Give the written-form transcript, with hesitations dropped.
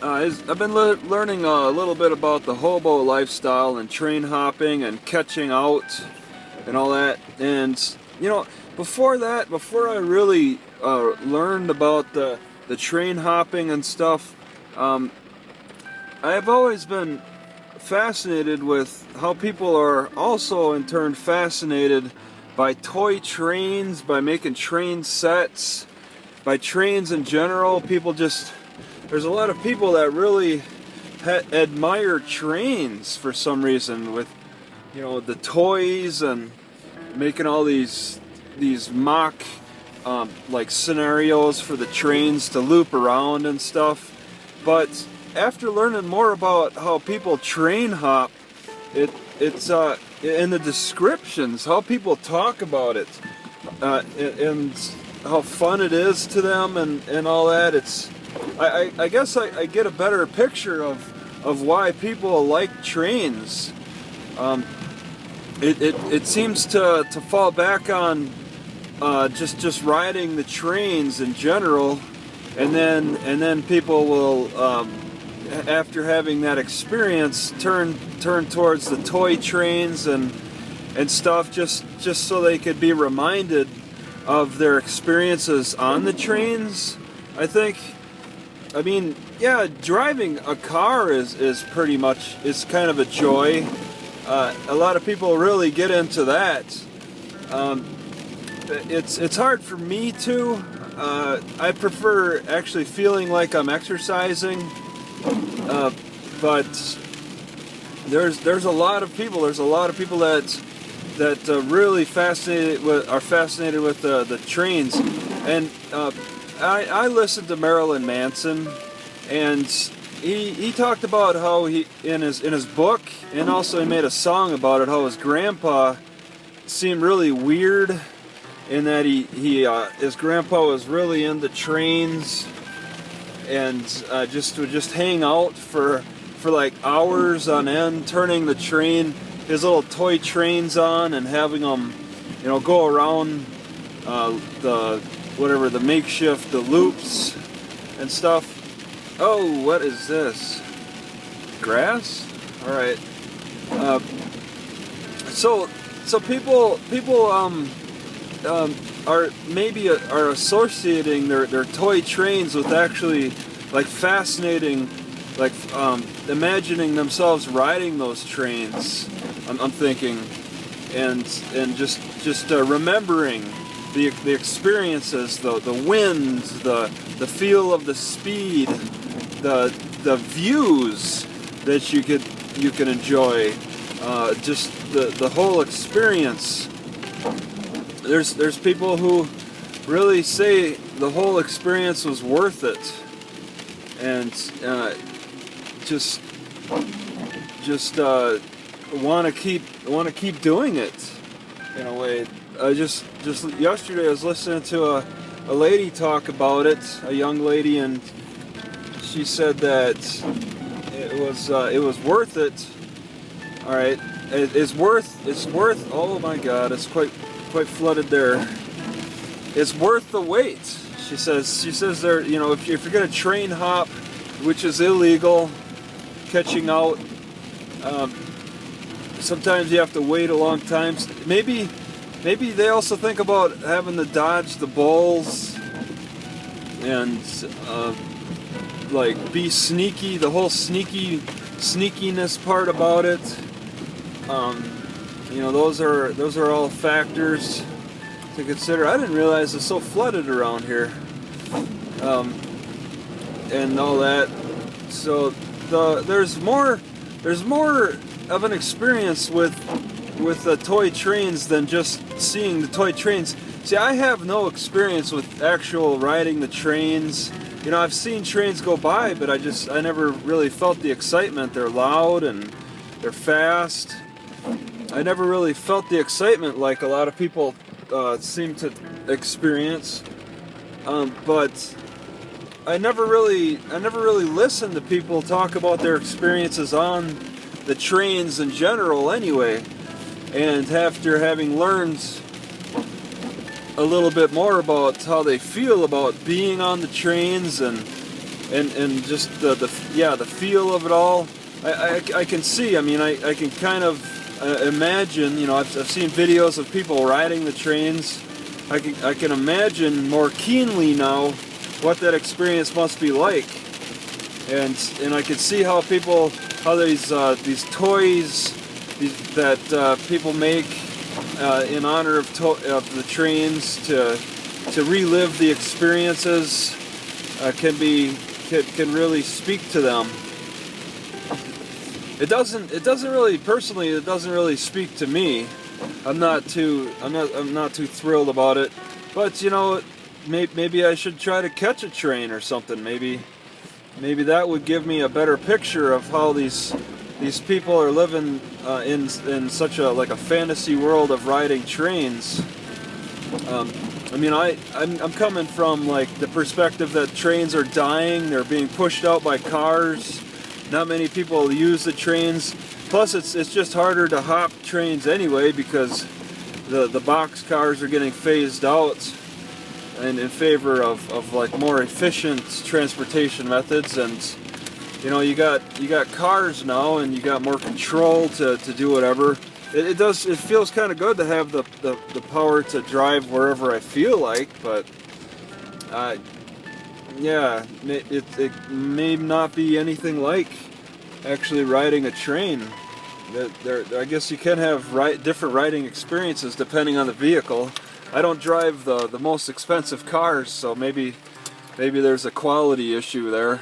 I've been learning a little bit about the hobo lifestyle and train hopping and catching out and all that. And you know, before that, before I really learned about the train hopping and stuff, I have always been fascinated with how people are also in turn fascinated by toy trains, by making train sets, by trains in general. There's a lot of people that really admire trains for some reason, with the toys and making all these mock like scenarios for the trains to loop around and stuff. But after learning more about how people train hop, it's in the descriptions, how people talk about it, and how fun it is to them and all that. I guess I get a better picture of why people like trains. It seems to fall back on just riding the trains in general, and then people will, after having that experience, turn towards the toy trains and stuff, just so they could be reminded of their experiences on the trains. I mean, yeah, driving a car is pretty much, is kind of a joy. A lot of people really get into that. It's hard for me to. I prefer actually feeling like I'm exercising. But there's a lot of people. There's a lot of people that really are fascinated with the trains. And I listened to Marilyn Manson, and he talked about how he in his book, and also he made a song about it, how his grandpa seemed really weird, in that his grandpa was really into trains, and would just hang out for like hours on end, turning his little toy trains on, and having them go around the makeshift, the loops and stuff. Oh, what is this? Grass? All right. So people are associating their toy trains with actually like fascinating, like imagining themselves riding those trains. I'm thinking, and just remembering the experiences, the wind, the feel of the speed, the views that you can enjoy, just the whole experience. There's people who really say the whole experience was worth it, and just want to keep doing it in a way. Just yesterday I was listening to a lady talk about it, a young lady, and she said that it was worth it. All right, it's worth. Oh my God, it's quite flooded there. It's worth the wait. She says there, if you're gonna train hop, which is illegal, catching out, sometimes you have to wait a long time. Maybe they also think about having to dodge the bulls and like be sneaky, the whole sneakiness part about it. Those are all factors to consider. I didn't realize it's so flooded around here, and all that. So there's more of an experience with the toy trains than just seeing the toy trains. See, I have no experience with actual riding the trains. I've seen trains go by, but I never really felt the excitement. They're loud and they're fast. I never really felt the excitement like a lot of people seem to experience. But I never really listened to people talk about their experiences on the trains in general anyway. And after having learned a little bit more about how they feel about being on the trains and and just the feel of it all. I can see. I mean, I can kind of imagine. You know, I've seen videos of people riding the trains. I can imagine more keenly now what that experience must be like, and I can see how these toys that people make in honor of the trains to relive the experiences can really speak to them. It doesn't really, personally, it doesn't really speak to me. I'm not too thrilled about it. But you know, maybe I should try to catch a train or something. Maybe that would give me a better picture of how these people are living in such a fantasy world of riding trains. I mean, I'm coming from like the perspective that trains are dying. They're being pushed out by cars. Not many people use the trains. Plus, it's just harder to hop trains anyway because the box cars are getting phased out and in favor of like more efficient transportation methods. And you know, you got cars now, and you got more control to do whatever. It feels kind of good to have the power to drive wherever I feel like, but yeah, it may not be anything like actually riding a train. I guess you can have different riding experiences depending on the vehicle. I don't drive the most expensive cars, so maybe there's a quality issue there.